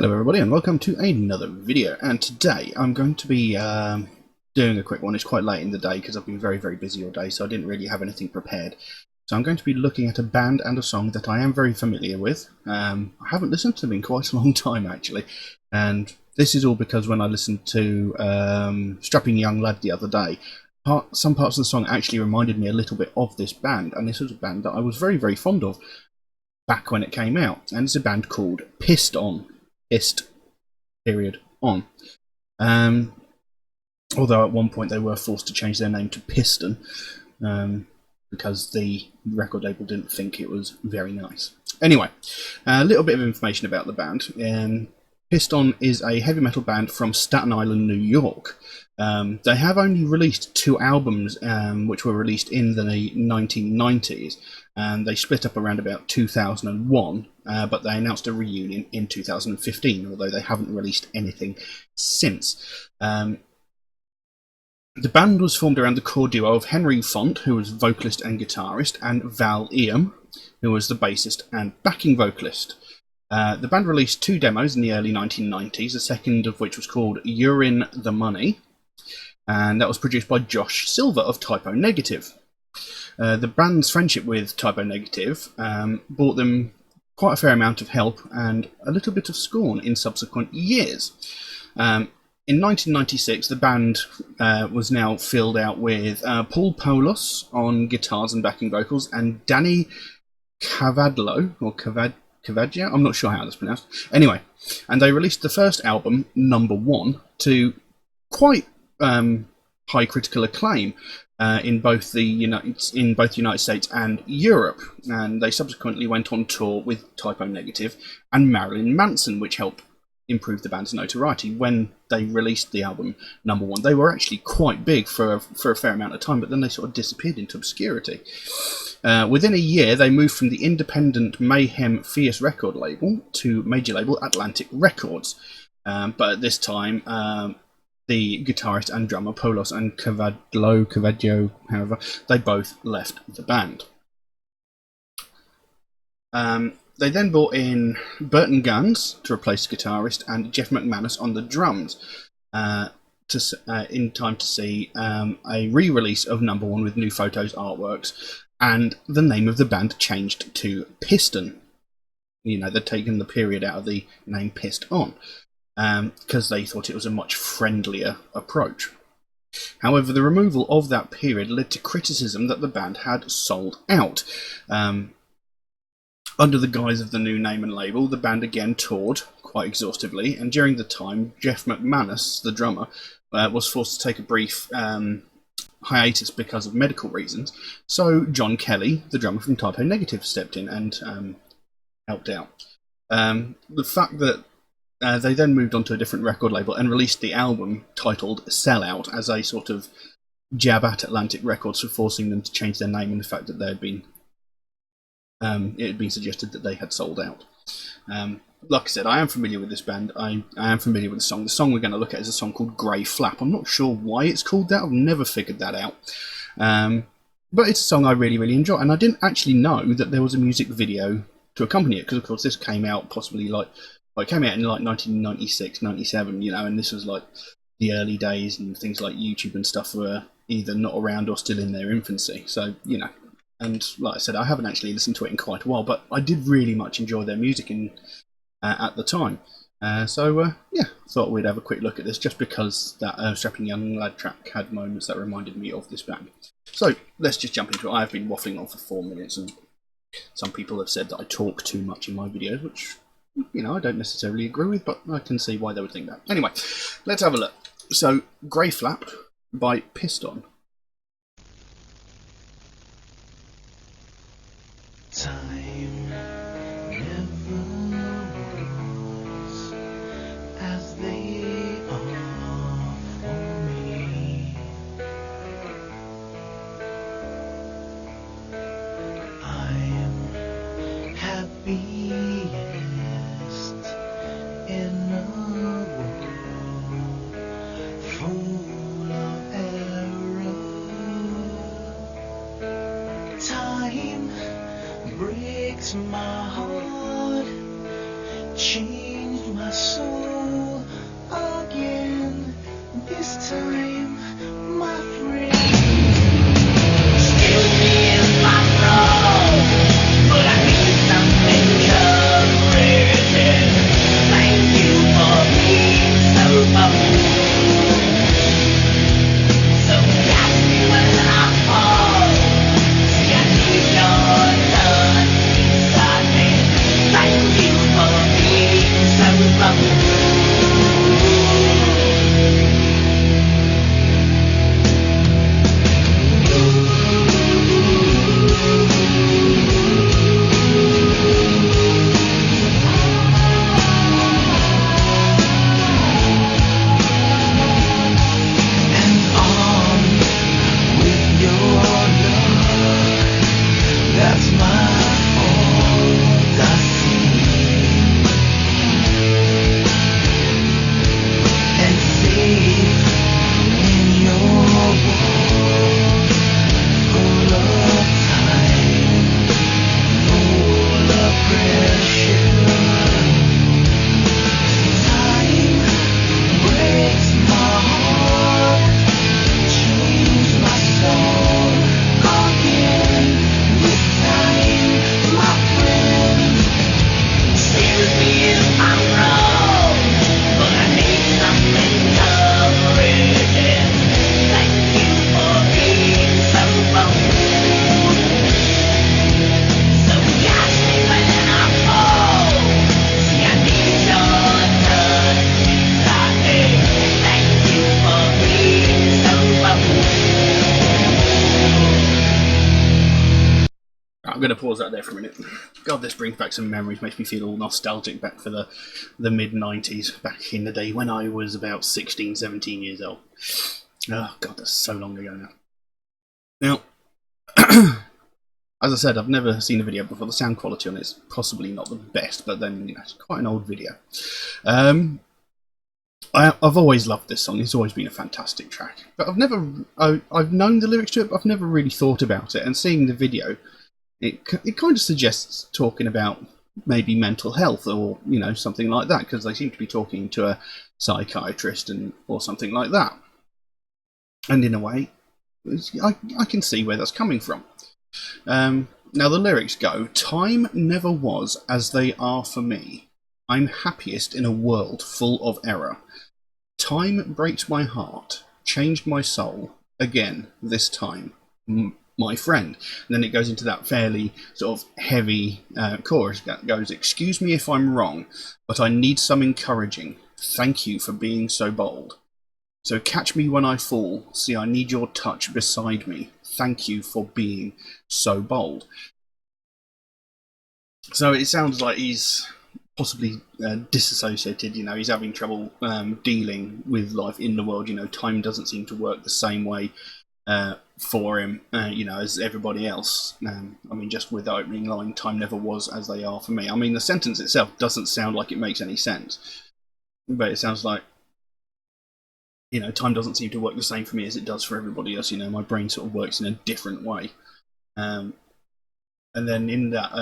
Hello everybody and welcome to another video, and today I'm going to be doing a quick one. It's quite late in the day because I've been very busy all day, so I didn't really have anything prepared. So I'm going to be looking at a band and a song that I am very familiar with. I haven't listened to them in quite a long time actually, and this is all because when I listened to Strapping Young Lad the other day, some parts of the song actually reminded me a little bit of this band, and this was a band that I was very fond of back when it came out, and it's a band called Pist.On. Pist.On. Although at one point they were forced to change their name to Piston because the record label didn't think it was very nice. Anyway, a little bit of information about the band. Pist.On is a heavy metal band from Staten Island, New York. They have only released 2 albums, which were released in the 1990s, and they split up around about 2001, but they announced a reunion in 2015, although they haven't released anything since. The band was formed around the core duo of Henry Font, who was vocalist and guitarist, and Val Eam, who was the bassist and backing vocalist. The band released 2 demos in the early 1990s, the second of which was called You're In The Money, and that was produced by Josh Silver of Typo Negative. The band's friendship with Typo Negative brought them quite a fair amount of help and a little bit of scorn in subsequent years. In 1996, the band was now filled out with Paul Poulos on guitars and backing vocals, and Danny Cavadlo, or Cavadia, I'm not sure how that's pronounced. Anyway, and they released the first album, Number One, to quite high critical acclaim in both the United States and Europe, and they subsequently went on tour with Typo Negative and Marilyn Manson, which helped improve the band's notoriety. When they released the album Number One, they were actually quite big for a fair amount of time, but then they sort of disappeared into obscurity. Within a year, they moved from the independent Mayhem Fierce record label to major label Atlantic Records, but at this time the guitarist and drummer Poulos and Cavadio, however, they both left the band. They then brought in Burton Guns to replace the guitarist and Jeff McManus on the drums in time to see a re-release of Number One with new photos, artworks, and the name of the band changed to Piston. You know, they'd taken the period out of the name Pist.On because they thought it was a much friendlier approach. However, the removal of that period led to criticism that the band had sold out. Under the guise of the new name and label, the band again toured quite exhaustively, and during the time, Jeff McManus, the drummer, was forced to take a brief hiatus because of medical reasons. So John Kelly, the drummer from Typo Negative, stepped in and helped out. The fact that they then moved on to a different record label and released the album titled Sellout as a sort of jab at Atlantic Records for forcing them to change their name, and the fact that they had been it had been suggested that they had sold out. Like I said, I am familiar with this band. I am familiar with the song. The song we're going to look at is a song called Grey Flap. I'm not sure why it's called that. I've never figured that out. But it's a song I really enjoy, and I didn't actually know that there was a music video to accompany it, because of course this came out possibly it came out in like 1996, 97, you know, and this was like the early days, and things like YouTube and stuff were either not around or still in their infancy. So, you know, and like I said, I haven't actually listened to it in quite a while, but I did really much enjoy their music at the time. Yeah, thought we'd have a quick look at this, just because that Strapping Young Lad track had moments that reminded me of this band. So let's just jump into it. I've been waffling on for 4 minutes, and some people have said that I talk too much in my videos, which, you know, I don't necessarily agree with, but I can see why they would think that. Anyway, let's have a look. So, Grey Flap by Pist.On. Time never was as they are for me. I'm happiest in a world full of error. Time breaks my heart, change my soul again. This time, my friend. Still me in my role, but I need something encouraging. Thank you for being so bold. So catch me when I fall. See, I need your touch beside me. Thank you for being so bold. And on with your love, that's my fault, I see. And safe in your world, full of time, full of pressure. Time breaks my heart, changes my soul again. This time, my friend. Excuse me if I'm wrong, but I need something encouraging. Thank you for being so bold. So catch me when I fall. See, I need your touch beside me. Thank you for being so bold. I'm going to pause that there for a minute. God, this brings back some memories, makes me feel all nostalgic back for the mid-90s, back in the day when I was about 16, 17 years old. Oh, God, that's so long ago now. Now, as I said, I've never seen a video before. The sound quality on it's possibly not the best, but then, you know, it's quite an old video. I've always loved this song. It's always been a fantastic track. But I've known the lyrics to it, but I've never really thought about it. And seeing the video, it kind of suggests talking about maybe mental health or, you know, something like that, because they seem to be talking to a psychiatrist or something like that. And in a way, I can see where that's coming from. Now the lyrics go, "Time never was as they are for me. I'm happiest in a world full of error. Time breaks my heart, changed my soul, again, this time, my friend." And then it goes into that fairly sort of heavy chorus that goes, "Excuse me if I'm wrong, but I need some encouraging. Thank you for being so bold. So catch me when I fall. See, I need your touch beside me. Thank you for being so bold." So it sounds like he's possibly disassociated, you know, he's having trouble dealing with life in the world, you know, time doesn't seem to work the same way for him, you know, as everybody else. I mean, just with the opening line, "Time never was as they are for me." I mean, the sentence itself doesn't sound like it makes any sense, but it sounds like, you know, time doesn't seem to work the same for me as it does for everybody else, you know, my brain sort of works in a different way. And then in that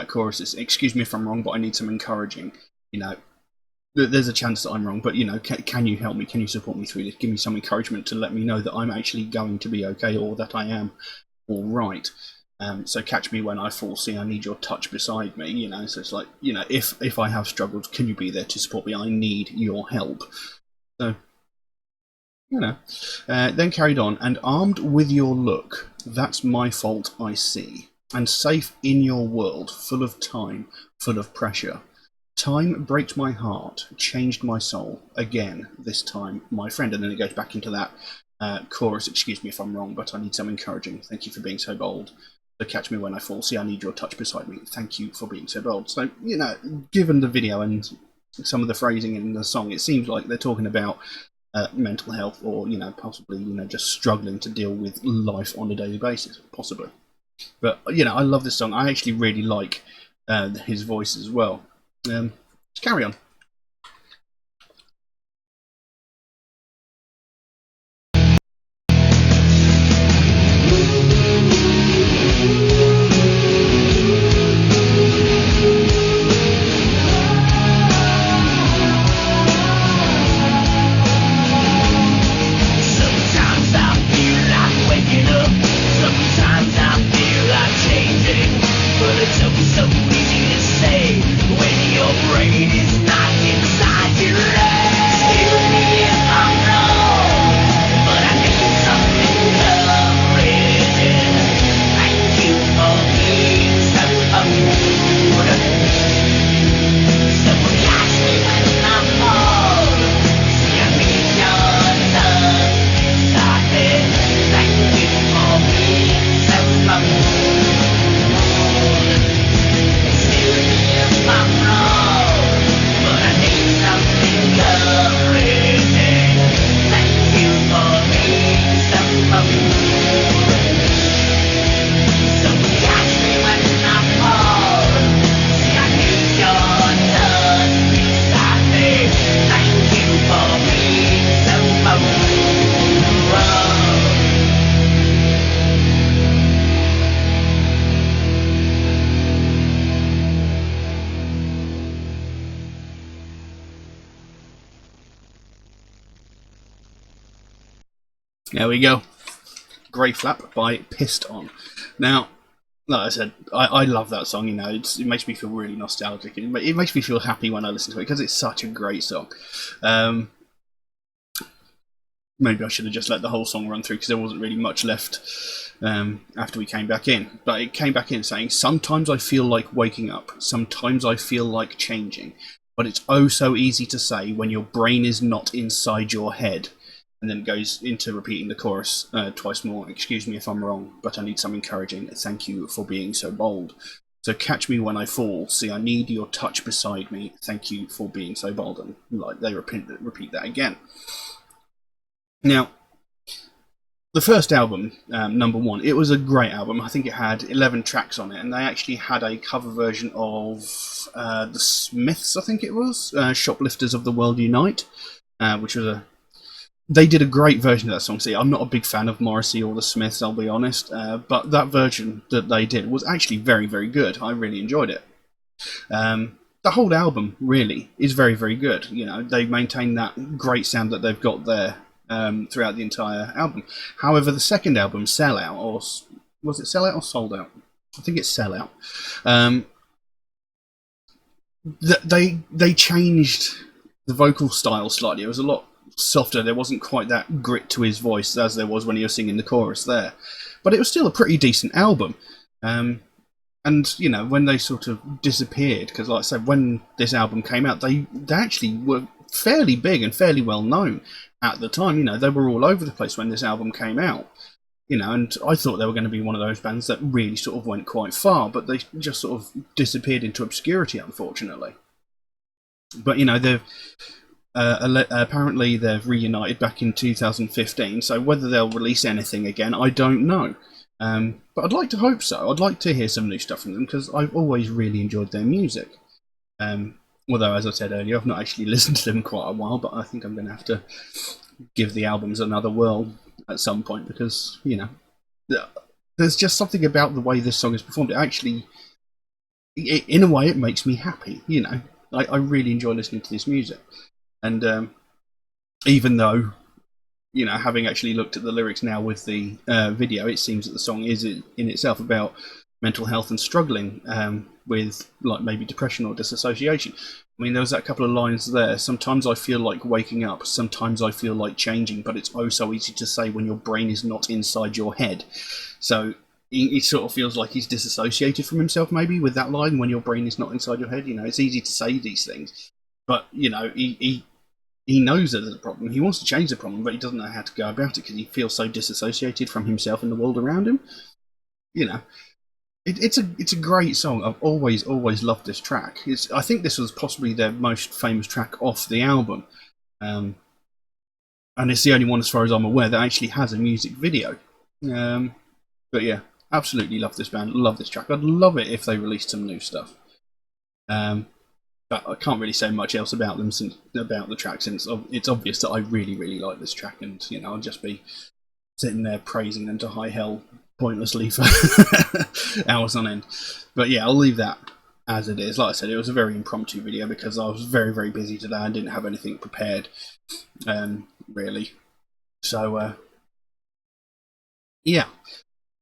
chorus, it's, "Excuse me if I'm wrong, but I need some encouraging." You know, there's a chance that I'm wrong, but, you know, can you help me? Can you support me through this? Give me some encouragement to let me know that I'm actually going to be okay, or that I am all right. So catch me when I fall. See, I need your touch beside me. You know, so it's like, you know, if I have struggled, can you be there to support me? I need your help. So, you know, then carried on, "And armed with your look, that's my fault I see. And safe in your world, full of time, full of pressure. Time breaks my heart, changed my soul, again, this time, my friend." And then it goes back into that chorus, "Excuse me if I'm wrong, but I need some encouraging. Thank you for being so bold. So catch me when I fall. See, I need your touch beside me. Thank you for being so bold." So, you know, given the video and some of the phrasing in the song, it seems like they're talking about mental health, or, you know, possibly, you know, just struggling to deal with life on a daily basis, possibly. But, you know, I love this song. I actually really like his voice as well. Let's carry on. There we go. Grey Flap by Pist.On. Now, like I said, I love that song. You know, it makes me feel really nostalgic. It makes me feel happy when I listen to it because it's such a great song. Maybe I should have just let the whole song run through because there wasn't really much left after we came back in. But it came back in saying, "Sometimes I feel like waking up. Sometimes I feel like changing. But it's oh so easy to say when your brain is not inside your head." And then it goes into repeating the chorus twice more. "Excuse me if I'm wrong, but I need some encouraging. Thank you for being so bold. So catch me when I fall. See, I need your touch beside me. Thank you for being so bold." And like they repeat that again. Now, the first album, number one, it was a great album. I think it had 11 tracks on it, and they actually had a cover version of the Smiths, I think it was, "Shoplifters of the World Unite," which was they did a great version of that song. See, I'm not a big fan of Morrissey or the Smiths, I'll be honest, but that version that they did was actually very, very good. I really enjoyed it. The whole album really is very, very good. You know, they maintain that great sound that they've got there throughout the entire album. However, the second album, Sell Out, or was it Sell Out or Sold Out? I think it's Sell Out. They changed the vocal style slightly. It was a lot softer. There wasn't quite that grit to his voice as there was when he was singing the chorus there. But it was still a pretty decent album. And, you know, when they sort of disappeared, because like I said, when this album came out, they actually were fairly big and fairly well known at the time. You know, they were all over the place when this album came out. You know, and I thought they were going to be one of those bands that really sort of went quite far, but they just sort of disappeared into obscurity, unfortunately. But, you know, they've apparently they've reunited back in 2015, so whether they'll release anything again, I don't know. But I'd like to hope so. I'd like to hear some new stuff from them because I've always really enjoyed their music. Although, as I said earlier, I've not actually listened to them quite a while, but I think I'm going to have to give the albums another whirl at some point because, you know, there's just something about the way this song is performed. It actually, in a way, it makes me happy. You know, I really enjoy listening to this music. And even though, you know, having actually looked at the lyrics now with the video, it seems that the song is in itself about mental health and struggling with, like, maybe depression or disassociation. I mean, there was that couple of lines there. "Sometimes I feel like waking up. Sometimes I feel like changing. But it's oh so easy to say when your brain is not inside your head." So he sort of feels like he's disassociated from himself, maybe, with that line, "when your brain is not inside your head." You know, it's easy to say these things. But, you know, he knows that there's a problem. He wants to change the problem, but he doesn't know how to go about it because he feels so disassociated from himself and the world around him. You know, it's a great song. I've always loved this track. I think this was possibly their most famous track off the album, and it's the only one, as far as I'm aware, that actually has a music video. But yeah, absolutely love this band. Love this track. I'd love it if they released some new stuff. But I can't really say much else about them about the track, since it's obvious that I really, really like this track, and, you know, I'll just be sitting there praising them to high hell pointlessly for hours on end. But yeah, I'll leave that as it is. Like I said, it was a very impromptu video because I was very, very busy today and didn't have anything prepared, really. So yeah,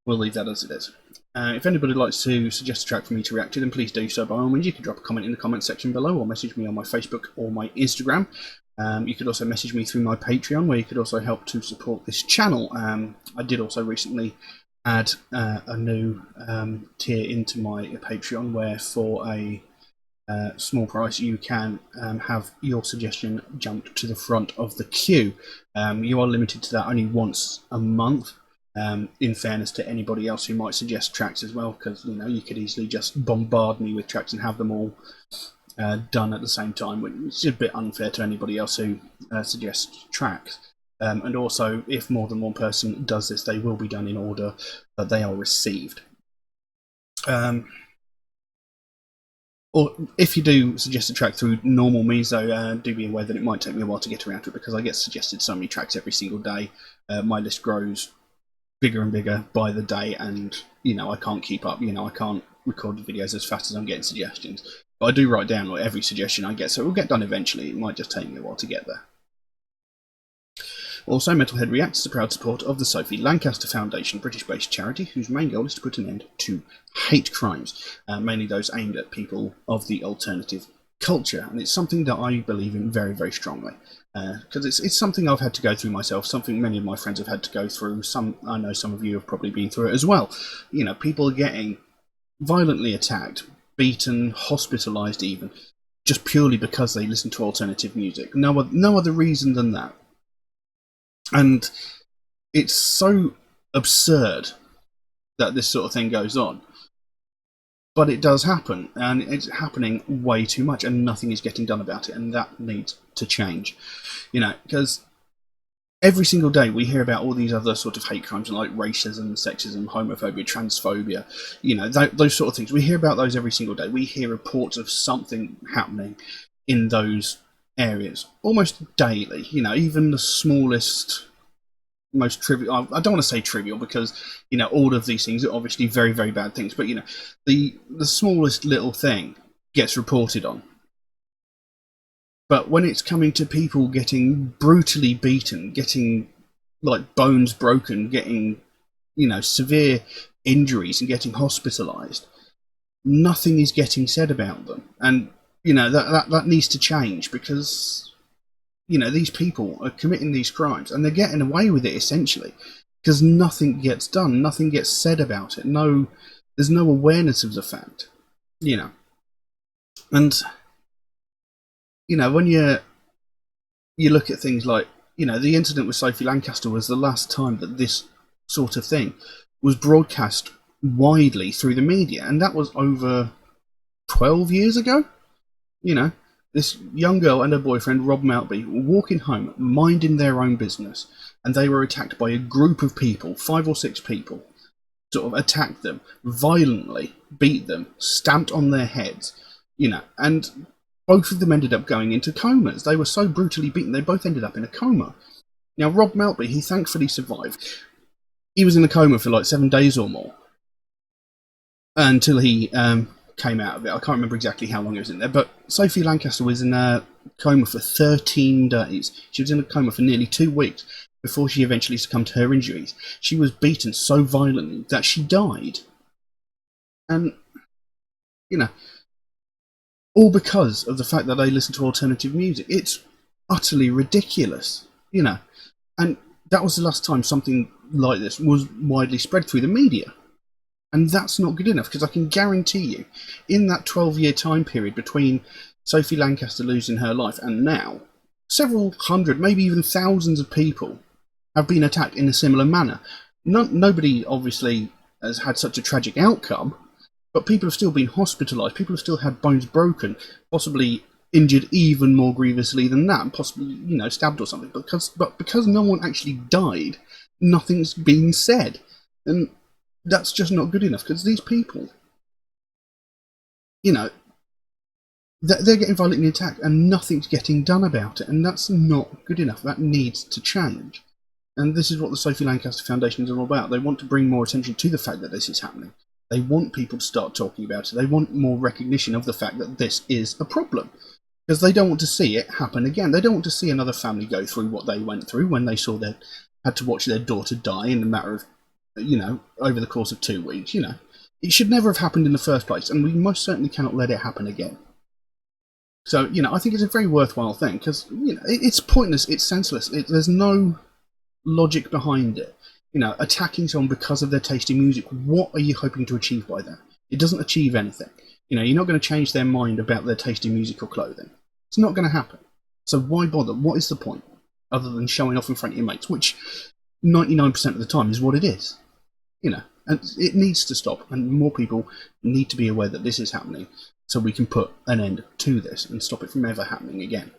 we'll leave that as it is. If anybody would like to suggest a track for me to react to, then please do so by all means. You can drop a comment in the comment section below or message me on my Facebook or my Instagram. You could also message me through my Patreon, where you could also help to support this channel. I did also recently add a new tier into my Patreon, where for a small price you can have your suggestion jumped to the front of the queue. You are limited to that only once a month. In fairness to anybody else who might suggest tracks as well, because, you know, you could easily just bombard me with tracks and have them all done at the same time, which is a bit unfair to anybody else who suggests tracks. And also, if more than one person does this, they will be done in order that they are received. Or if you do suggest a track through normal means, though, do be aware that it might take me a while to get around to it, because I get suggested so many tracks every single day. My list grows bigger and bigger by the day, and, you know, I can't keep up. You know, I can't record the videos as fast as I'm getting suggestions. But I do write down, like, every suggestion I get, so it will get done eventually. It might just take me a while to get there. Also, Metalhead Reacts is a proud supporter of the Sophie Lancaster Foundation, British-based charity whose main goal is to put an end to hate crimes, mainly those aimed at people of the alternative culture. And it's something that I believe in very, very strongly. Because it's something I've had to go through myself, something many of my friends have had to go through. I know some of you have probably been through it as well. You know, people are getting violently attacked, beaten, hospitalised even, just purely because they listen to alternative music. No other reason than that. And it's so absurd that this sort of thing goes on. But it does happen, and it's happening way too much, and nothing is getting done about it, and that needs to change. You know, because every single day we hear about all these other sort of hate crimes like racism, sexism, homophobia, transphobia, you know, those sort of things. We hear about those every single day. We hear reports of something happening in those areas almost daily. You know, even the smallest, most trivial, I don't want to say trivial because, you know, all of these things are obviously very, very bad things, but, you know, the smallest little thing gets reported on. But when it's coming to people getting brutally beaten, getting like bones broken, getting, you know, severe injuries and getting hospitalised, nothing is getting said about them. And, you know, that needs to change because, you know, these people are committing these crimes and they're getting away with it essentially because nothing gets done, nothing gets said about it. There's no awareness of the fact, you know. And, you know, when you look at things like, you know, the incident with Sophie Lancaster was the last time that this sort of thing was broadcast widely through the media, and that was over 12 years ago. You know, this young girl and her boyfriend, Rob Maltby, were walking home, minding their own business, and they were attacked by a group of people, 5 or 6 people, sort of attacked them, violently beat them, stamped on their heads, you know, and both of them ended up going into comas. They were so brutally beaten, they both ended up in a coma. Now, Rob Maltby, he thankfully survived. He was in a coma for like 7 days or more until he came out of it. I can't remember exactly how long he was in there, but Sophie Lancaster was in a coma for 13 days. She was in a coma for nearly 2 weeks before she eventually succumbed to her injuries. She was beaten so violently that she died. And, you know, all because of the fact that they listen to alternative music. It's utterly ridiculous, you know. And that was the last time something like this was widely spread through the media. And that's not good enough, because I can guarantee you, in that 12-year time period between Sophie Lancaster losing her life and now, several hundred, maybe even thousands of people have been attacked in a similar manner. Nobody, obviously, has had such a tragic outcome, but people have still been hospitalised, people have still had bones broken, possibly injured even more grievously than that, and possibly, you know, stabbed or something. But because no one actually died, nothing's been said. And that's just not good enough, because these people, you know, they're getting violently attacked and nothing's getting done about it, and that's not good enough. That needs to change. And this is what the Sophie Lancaster Foundation is all about. They want to bring more attention to the fact that this is happening. They want people to start talking about it. They want more recognition of the fact that this is a problem. Because they don't want to see it happen again. They don't want to see another family go through what they went through when they saw had to watch their daughter die in a matter of, you know, over the course of 2 weeks. You know, it should never have happened in the first place, and we most certainly cannot let it happen again. So, you know, I think it's a very worthwhile thing, because, you know, it's pointless, it's senseless, there's no logic behind it. You know, attacking someone because of their taste in music, what are you hoping to achieve by that? It doesn't achieve anything. You know, you're not going to change their mind about their taste in music or clothing. It's not going to happen. So why bother? What is the point? Other than showing off in front of your mates, which 99% of the time is what it is. You know, and it needs to stop, and more people need to be aware that this is happening, so we can put an end to this and stop it from ever happening again.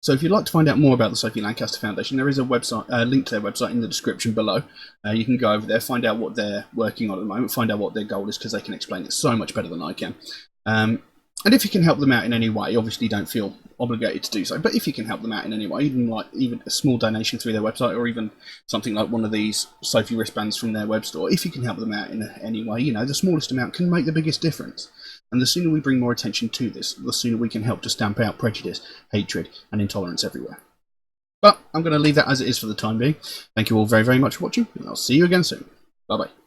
So if you'd like to find out more about the Sophie Lancaster Foundation, there is a website, link to their website in the description below. You can go over there, find out what they're working on at the moment, find out what their goal is, because they can explain it so much better than I can. And if you can help them out in any way, obviously don't feel obligated to do so, but if you can help them out in any way, even a small donation through their website, or even something like one of these Sophie wristbands from their web store, if you can help them out in any way, you know, the smallest amount can make the biggest difference. And the sooner we bring more attention to this, the sooner we can help to stamp out prejudice, hatred, and intolerance everywhere. But I'm going to leave that as it is for the time being. Thank you all very, very much for watching, and I'll see you again soon. Bye-bye.